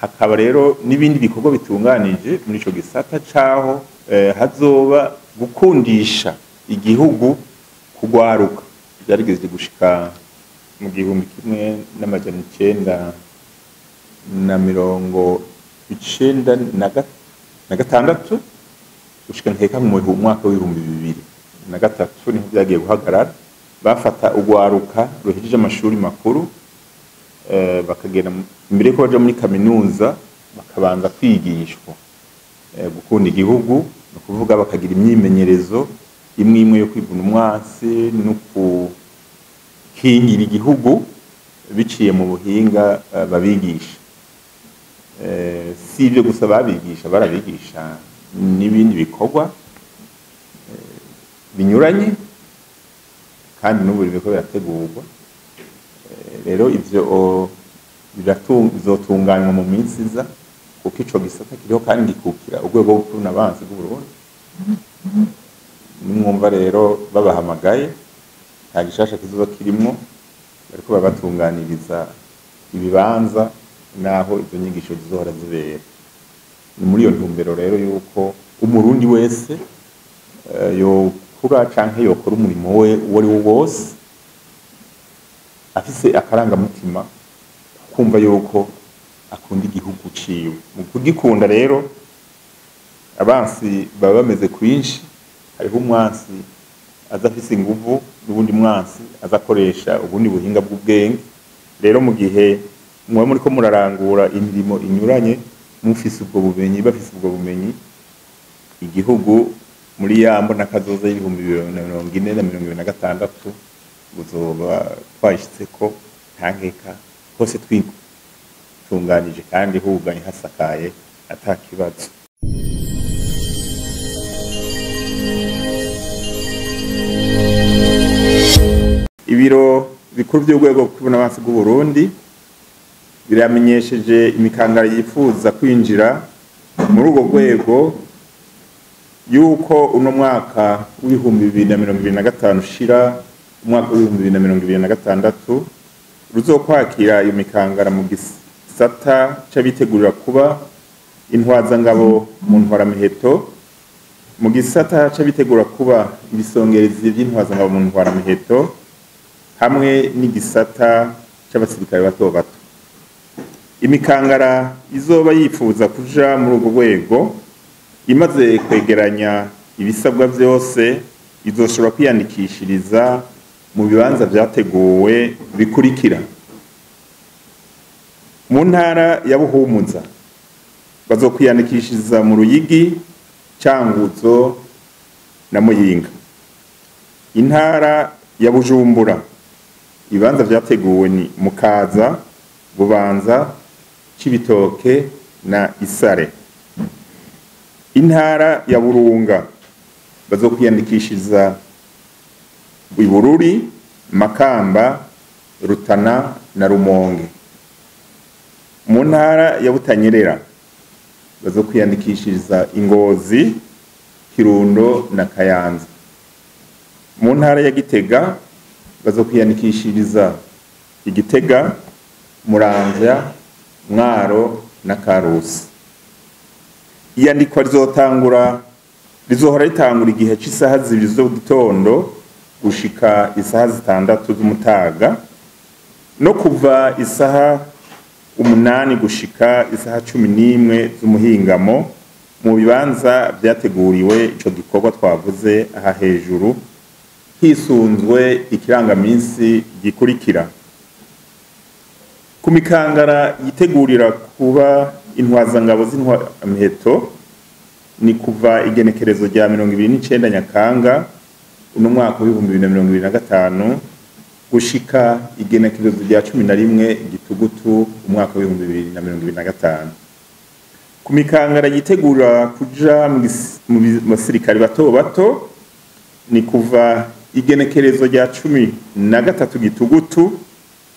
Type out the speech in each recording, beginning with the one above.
hakaba rero n'ibindi bikorwa bitunganije muri ico gisata caho hazoba gukundisha igihugu kugwaruka byarigeze gushika mu 1996 gushika nkeka mu mwaka w'2003 niho byagiye guhagarara bafata ugwaruka ruhije amashuri makuru bakagenda mbere ko baje muri kaminuza bakabanza kwigishwa gukunda igihugu no kuvuga bakagira imyimenyerezo imwe yo kwivuna umwasi no kukingira igihugu biciye mu buhinga babigisha si ibyo gusa babigisha barabigisha n'ibindi bikorwa binyuranye kandi n'ubu biriko birategurwa rero ivyo bizotunganywa mu minsi iza kuko ico gisata kiriho kandi gikukira urwego rw'ubukuru n'abanzi bw'Uburundi nimwumva rero babahamagaye nta gishasha kizoba kirimwo bariko babatunganiriza ibibanza naho izo nyigisho zizohora zibera ni muri iyo ntumbero rero yuko umurundi wese yokura canke yokora umurimo we uwo ari wo wose afise akarangamutima kumva yuko akunda igihugu ciwe mu kugikunda rero abansi baba bameze kwinshi hariho umwansi aza afise inguvu n'ubundi mwansi azakoresha ubundi buhinga bw'ubwenge rero mu gihe mwe muri ko murarangura imirimo inyuranye mufise ubwo bumenyi bafise ubwo bumenyi igihugu muri yambo nakazoza y'ibihumbi 2046 buzoba twashitseko ntankeka hose twitunganije kandi huganye hasakaye atakibazo ibiro bikuru by'urwego rw'ubukuru n'abansi bw'Uburundi biramenyesheje imikangara yifuza kwinjira muri urwo rwego yuko uno mwaka w'ibihumbi 2025 ushira umwaka w'ibihumbi 2026 ruzokwakira iyo mikangara mu gisata c'abitegurira kuba intwazangabo mu ntwaramiheto mu gisata c'abitegura kuba ibisongerezi by'intwazangabo mu ntwaramiheto hamwe n'igisata c'abasirikare bato bato imikangara izoba yifuza kuja muri urwo rwego imaze kwegeranya ibisabwa byose izoshobora kwiyandikishiriza mu bibanza byateguwe bikurikira mu ntara ya Buhumuza bazokwiyandikishiriza mu Ruyigi Canguzo na Muyinga intara ya Bujumbura ibibanza byateguwe ni Mukaza Bubanza Cibitoke na Isare intara ya Burunga bazokwiyandikishiriza Bururi Makamba Rutana na Rumonge mu ntara ya Butanyerera bazokwiyandikishiriza Ingozi Kirundo na Kayanza mu ntara ya Gitega bazokwiyandikishiriza Igitega Muramvya Mwaro na Karusi iyandikwa rizohora ritangura igihe c'isaha 2 z'igitondo gushika isaha 6 z'umutaga no kuva isaha 8 gushika isaha 11 z'umuhingamo mu bibanza byateguriwe ico gikorwa twavuze aha hejuru hisunzwe ikirangaminsi gikurikira ku mikangara yitegurira kuba intwazangabo z'intwaramiheto ni kuva igenekerezo rya 29 Nyakanga uno mwaka wa 2025 gushika igenekerezo rya 11 Gitugutu umwaka wa 2025 ku mikangara yitegura kuja mu basirikare bato bato ni kuva igenekerezo rya 13 Gitugutu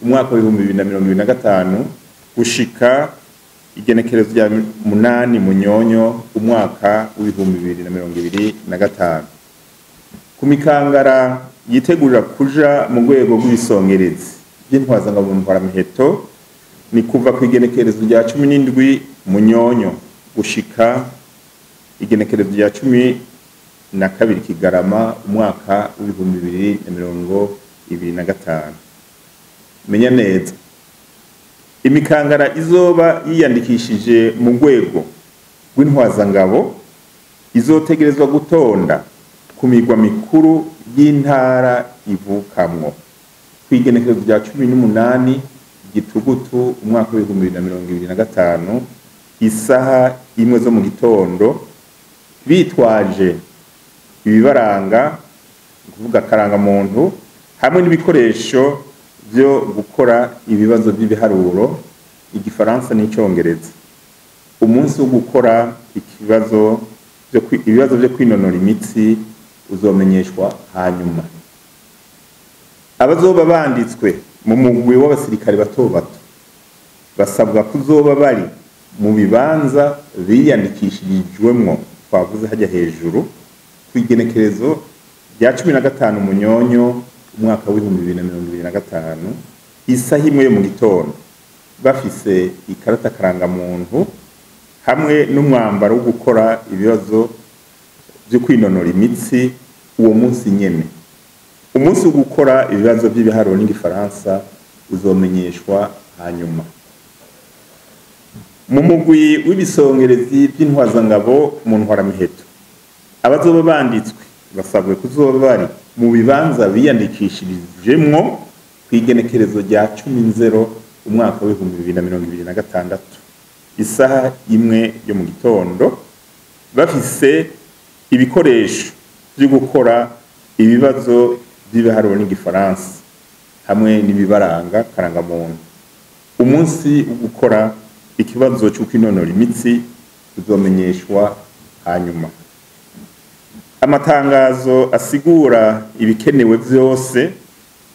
umwaka wa 2025 gushika igenekerezo rya 8 Munyonyo umwaka wa 2025 ku mikangara yitegurira kuja mu rwego rw'ibisongerezi by'intwazangabo mu ntwaramiheto ni kuva ku igenekerezo rya 17 Munyonyo gushika igenekerezo rya 12 Kigarama umwaka w'2025. Menya neza imikangara izoba yiyandikishije mu rwego rw'intwazangabo izotegerezwa gutonda ku migwa mikuru y'intara ivukamwo kwigenekerezo rya 18 Gitugutu umwaka w'2025 isaha imwe zo mu gitondo bitwaje ibibaranga kuvuga karanga muntu hamwe n'ibikoresho byo gukora ibibazo by'ibiharuro igifaransa n'icyongereza. Umunsi wo gukora ibibazo byo kwinonora imitsi uzomenyeshwa hanyuma. Abazoba banditswe mu mugwi w'abasirikare bato bato basabwa kuzoba bari mu bibanza biyandikishirijwemwo twavuze hajya hejuru kwigenekerezo rya 15 Munyonyo umwaka w'2025 isaha imwe yo mu gitondo bafise ikarata karanga muntu hamwe n'umwambaro wo gukora ibibazo byo kwinonora imitsi uwo munsi nyene. Umunsi wo gukora ibibazo by'ibiharuro n'igifaransa uzomenyeshwa hanyuma. Mu mugwi w'ibisongerezi by'intwazangabo mu ntwaramiheto abazoba banditswe basabwe kuzoba bari mu bibanza biyandikishirijemwo kwigenekerezo rya 10 umwaka w'2026 isaha imwe yo mu gitondo bafise ibikoresho byo gukora ibibazo by'ibiharuro n'igifaransa hamwe n'ibibaranga karangamuntu. Umunsi wo gukora ikibazo cyo kwinonora imitsi uzomenyeshwa hanyuma. Amatangazo asigura ibikenewe byose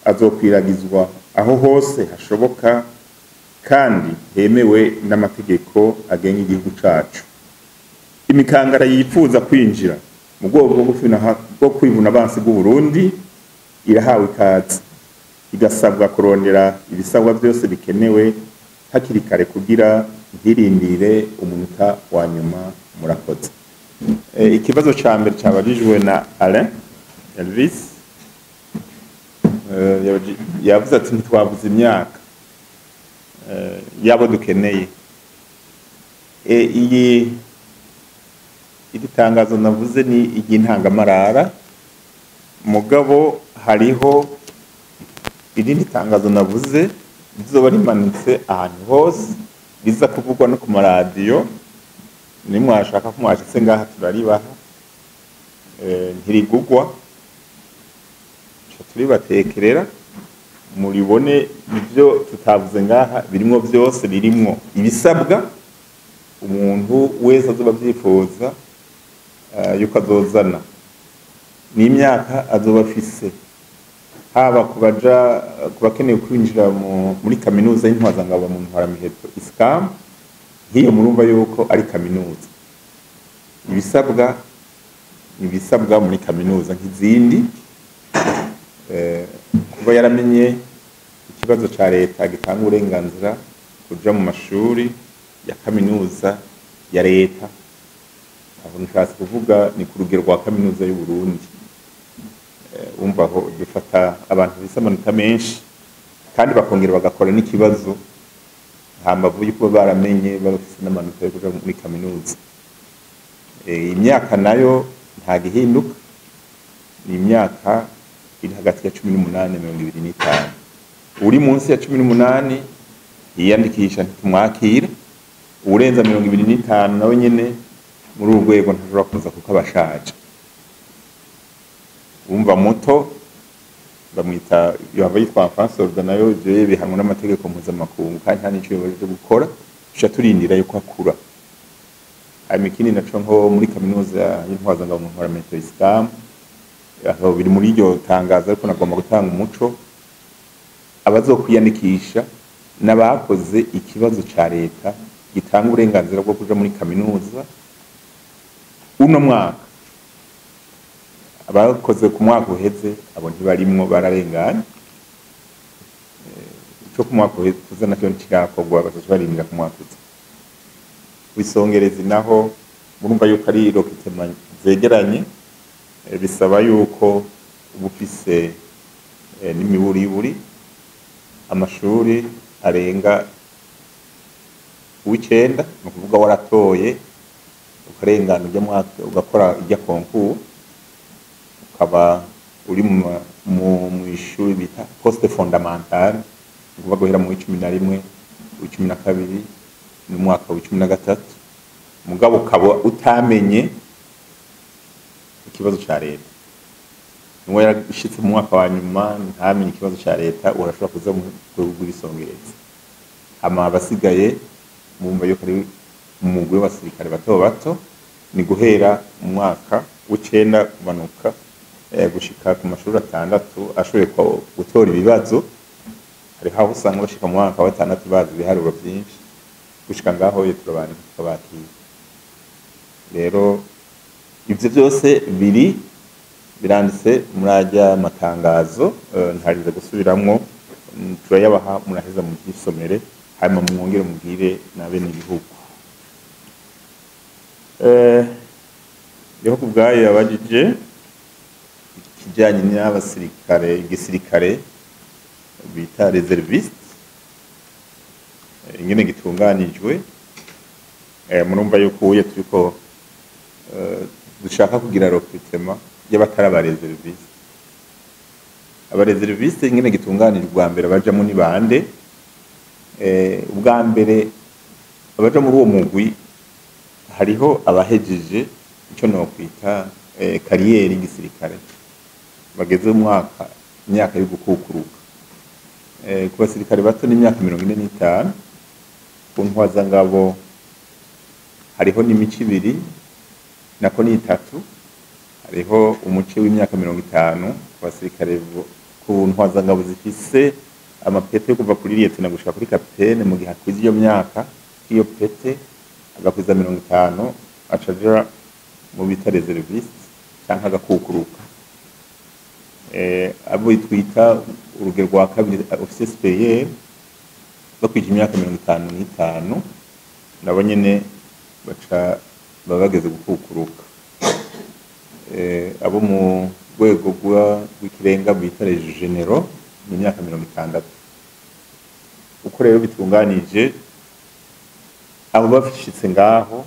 azokwiragizwa aho hose hashoboka kandi hemewe n'amategeko agenga igihugu cacu. Imikangara yifuza kwinjira mu bwoko bwo kwivuna abansi bw'u Burundi irahawe ikaze igasabwa kurondera ibisabwa byose bikenewe hakiri kare kugira ntirindire umunota wa nyuma. Murakoze. Ikibazo ca mbere cyabajijwe na Alain Elvis yavuze ati ntitwavuze imyaka yabo dukeneye. Iri tangazo navuze ni iry'intangamarara mugabo hariho irindi tangazo navuze rizoba rimanitse ahantu hose riza kuvugwa no ku maradiyo nimwashaka ko mwashitse ngaha turaribaha ntirigugwa turibatekerera muribone ibyo tutavuze ngaha birimwo byose birimwo ibisabwa umuntu wese azoba byifuza yuko azozana n'imyaka azoba afise haba kubakeneye kwinjira muri kaminuza y'intwazangabo mu ntwaramiheto ISCAM hiyo murumva yuko ari kaminuza ibisabwa muri kaminuza nk'izindi kuba yaramenye ikibazo ca leta gitanga uburenganzira kuja mu mashuri ya kaminuza ya leta aho nshatse kuvuga ni ku rugero rwa kaminuza y'u Burundi. Umvaho dufata abantu bise amanota menshi kandi bakongera bagakora n'ikibazo hambavu yuko baramenye bafise n'amanota yo kuja muri kaminuza. Imyaka nayo nta gihinduka ni imyaka iri hagati ya 18 na 25. Uri munsi ya 18 yiyandikisha ntitumwakira, urenza 25 nawe nyene muri urwego ntashobora kuza kuko abashaje. Umva muto bamwita yaba yitwa François nayo je bihanwa n'amategeko mpuzamakungu kandi nta nico yo gukora sha turindira yuko akura. Amikini naco nko muri kaminuza y'intwazangabo mu ntwaramiheto ISCAM aho biri muri iryo tangazo ariko nagomba gutanga umuco abazokwiyandikisha n'abakoze ikibazo ca leta gitanga uburenganzira bwo kuja muri kaminuza uno mwaka. Abakoze ku mwaka uheze abo ntibarimwo bararenganye ico ku mwaka uza nakyo ntikirakorwa bazoca barindira ku mwaka uza. Kwisongereza naho murumva yuko ari recrutement zegeranye, bisaba yuko uba ufise n'imiburiburi amashuri arenga uw'icenda, ni ukuvuga waratoye ukarengana ujya mwaka ugakora ijya concours, ukaba uri mu ishuri bita poste fondamentale, ni ukuvuga guhera mu w'11 w'12 n'umwaka w'13, mugabo ukaba utamenye ikibazo ca leta. Nuwo yarashitse mu mwaka wa nyuma ntamenye ikibazo ca leta, urashobora kuza mu rwego rw'isongereza. Hama abasigaye mumva yuko ari umugwi w'abasirikare bato bato, ni guhera mu mwaka w'9 kumanuka gushika ku mashuri 6 ashoboye gutora ibibazo. Hari aho usanga bashika mu mwaka wa 6 bazi ibiharuro byinshi, gushika ngaho turabandika tukabakira. Rero ivyo byose biranditse muri ajya matangazo, ntarize gusubiramwo, turayabaha muraheza mu byisomere, hanyuma mwongere mubwire nabe n'ibihugu. Yo kubgaye yabajije kijanye n'abasirikare, igisirikare bita reserviste, ingene gitunganijwe. Murumva yuko uye turiko dushaka kugira recrutement y'abatari aba reserviste. Aba reserviste ingene gitunganijwe, bwa mbere bajamo ni bande. Ubwa mbere abaja muri uwo mugwi hariho abahejeje ico no kwita kariyeri y'igisirikare, bageze mu imyaka yo gukukuruka. Ku basirikare bato ni imyaka 45, ku ntwazangabo hariho n'imico 2 nako ni 3, hariho umuce w'imyaka 50 ku basirikare ku ntwazangabo zifise amapete yo kuva kuri lieutenant gushika kuri capitaine. Mu gihe akwiza iyo myaka iyo pete agakwiza 50 acaja mu bita reserviste canke agakukuruka. Abo twita urugero rwa kabiri officier supérieur bakwije imyaka 55 nabo nyene baca babageze gukukuruka. Abo mu rwego rw'ikirenga bita les généraux mu myaka 60. Uko rero bitunganije, abo bafishitse ngaho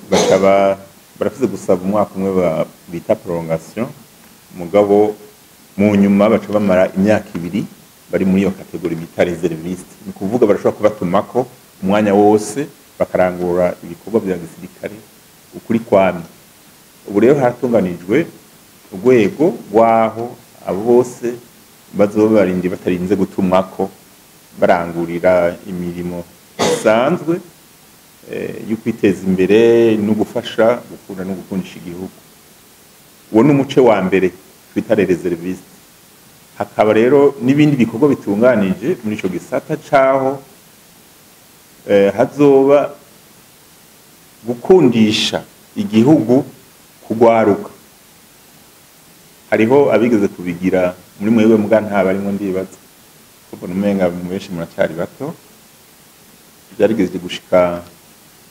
bakaba barafise gusaba umwaka umwe bita prolongation, mugabo mu nyuma baca bamara imyaka 2 bari muri iyo kategori bita reserviste. Ni kuvuga barashobora kubatumako umwanya wose bakarangura ibikorwa bya gisirikare ukuri kwami. Ubu rero haratunganijwe urwego rwaho abo bose bazoba barindi batarinze gutumwako, barangurira imirimo isanzwe yo kwiteza imbere no gufasha gukunda no gukundisha igihugu. Uwo ni umuce wa mbere twita reserviste. Hakaba rero n'ibindi bikorwa bitunganije muri ico gisata caho hazoba gukundisha igihugu kugwaruka. Hariho abigeze kubigira muri mwewe muga nta barimo ndibaza kuko numenga mu benshi muracyari bato. Byarigeze gushika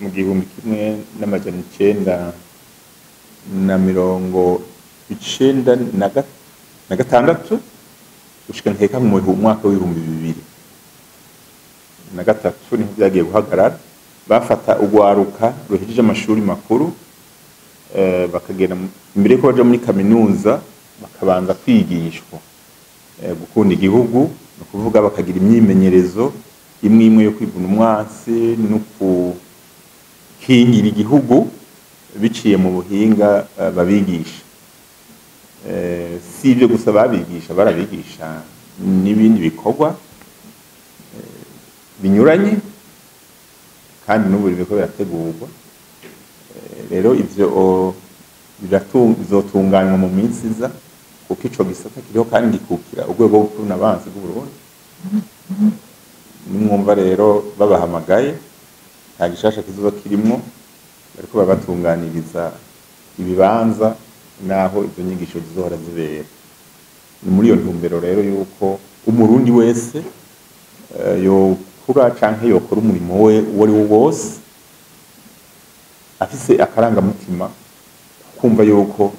mu 1996 gushika nkeka mu mwaka w'2003 niho byagiye guhagarara. Bafata ugwaruka ruhije amashuri makuru, bakagenda imbere ko baje muri kaminuza bakabanza kwigishwa gukunda igihugu, no kuvuga bakagira imyimenyerezo imwe yo kwivuna umwansi no kukingira igihugu biciye mu buhinga babigisha. Si ibyo gusa babigisha, barabigisha n'ibindi bikorwa binyuranye, kandi n'ubu biriko birategurwa. Rero ivyo bizotunganywa mu minsi iza, kuko ico gisata kiriho kandi gikukira urwego rw'ukuntu abanzi bw'u Burundi. Nimwumva rero babahamagaye nta gishasha kizoba kirimwo, bariko babatunganiriza ibibanza naho izo nyigisho zizohora zibera. Ni muri iyo ntumbero rero yuko umurundi wese yokura canke yokora umurimo we uwo ari wo wose afise akarangamutima kumva yuko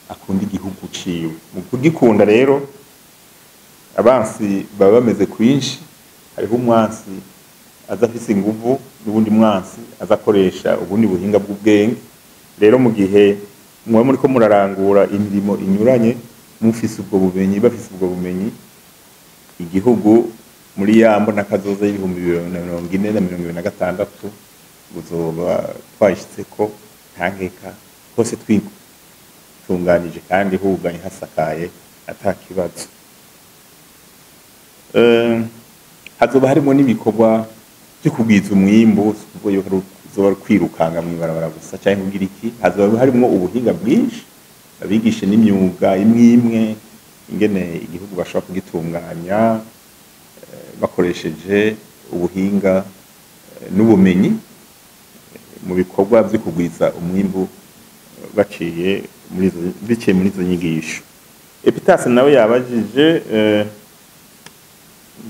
akunda igihugu ciwe. Mu kugikunda rero abansi baba bameze kwinshi, hariho umwansi aza afise inguvu n'ubundi mwansi aza akoresha ubundi buhinga bw'ubwenge. Rero mu gihe muba muriko murarangura imirimo inyuranye mufise ubwo bumenyi, bafise ubwo bumenyi, igihugu muri ya mbona kazoza y'ibihumbi 2040 buzoba twashitseko nta nkeka hose twitunganije kandi huganye hasakaye ata kibazo. Hazoba harimo n'ibikorwa byo kugwiza umwimbu, zoba kwirukanga mw'ibarabara gusa cyangwa kugira iki. Hazoba harimo ubuhinga bwinshi, abigishe n'imyuga imwe ingene igihugu bashobora kugitunganya bakoresheje ubuhinga n'ubumenyi mu bikorwa byo kugwiza umwimbu baciye muri izo nyigisho. Epitase nawe yabajije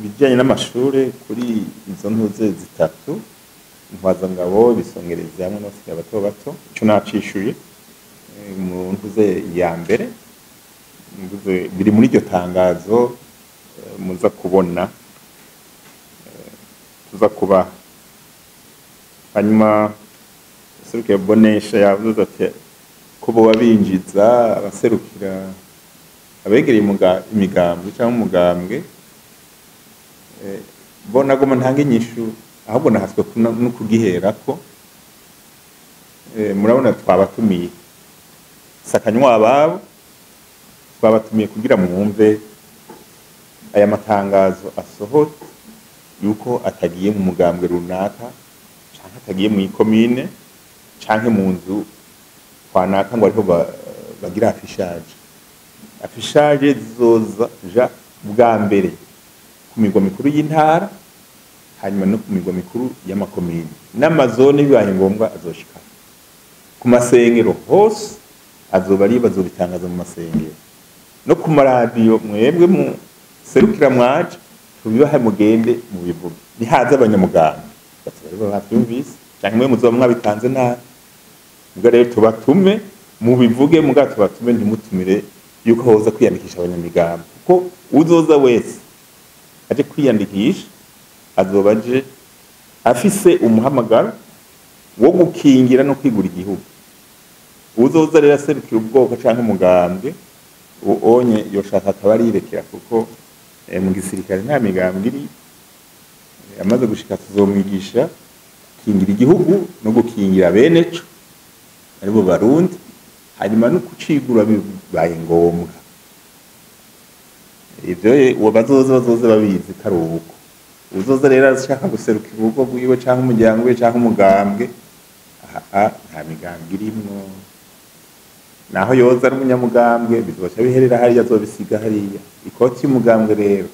bijyanye n'amashure kuri izo ntuze zitatu, intwazangabo, ibisongerezi hamwe n'abasigaye bato bato. Ico nacishuye mu ntuze ya mbere, biri muri iryo tangazo muza kubona tuza kuba. Hanyuma serukira Bonesha yavuze ati ko boba binjiza abaserukira abegereye imigambwe cyangwa umugambwe, bona goma ntange inyishu ahubwo nahaswe no kugiherako. Murabona twabatumiye sakanywa ababo, twabatumiye kugira mwumve aya matangazo asohotse yuko atagiye mu mugambwe runaka canke atagiye mu ikomine canke mu nzu kwanaka ngo ariho bagira afishaje zizoza ja bwa mbere ku migwa mikuru y'intara, hanyuma no ku migwa mikuru y'amakomine n'amazone bibaye ngombwa azoshika ku masengero hose. Azoba ari bazobitangaza mu masengero no ku maradiyo. Mwebwe mu serukira mwaje tubibahe mugende mu bivuga, nihaza abanyamuganga batari bavyumvise cyangwa mwe muzoba mwabitanze nabi. Ubwo rero tubatume mu bivuge, muga tubatume ntimutumire yuko hoza kwiyandikisha abanyamigambo, kuko uzoza wese aje kwiyandikisha azoba aje afise umuhamagaro wo gukingira no kwigura igihugu. Uzoza rero aserukira ubwoko canke umugambwe uonye yoshaka akaba arirekera, kuko mu gisirikare nta migambwe iri. Amaze gushika tuzomwigisha gukingira igihugu no gukingira beneco aribo Barundi, hanyuma no kucigura bibaye ngombwa. Ivyo bazoza babizi karuhuko. Uzoza rero ashaka guserukira ubwoko bwiwe canke umuryango we canke umugambwe, nta migambwe irimwo. Naho yoza ari umunyamugambwe bizoca biherera hariya, azobisiga hariya. Ikoti y'umugambwe rero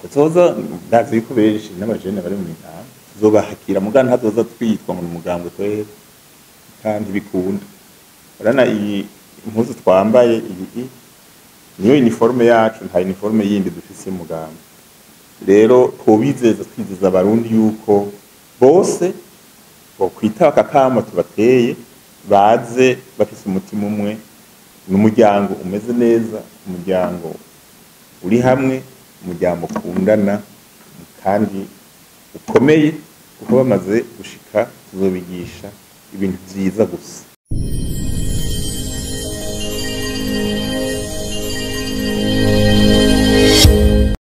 uzoza ndazi yuko benshi n'abajene bari mu migambwe tuzobahakira, muga ntazoza twitwa ngo umugambwe twese kandi bikunda. Urana iyi impuzu twambaye iyi niyo uniforme yacu, nta uniforme yindi dufise mu mugambwe. Rero twizeza abarundi yuko bose bokwita akakama tubateye, baze bafise umutima umwe, n'umuryango umeze neza, umuryango uri hamwe, umuryango ukundana kandi ukomeye, kuko bamaze gushika tuzobigisha ibintu vyiza gusa.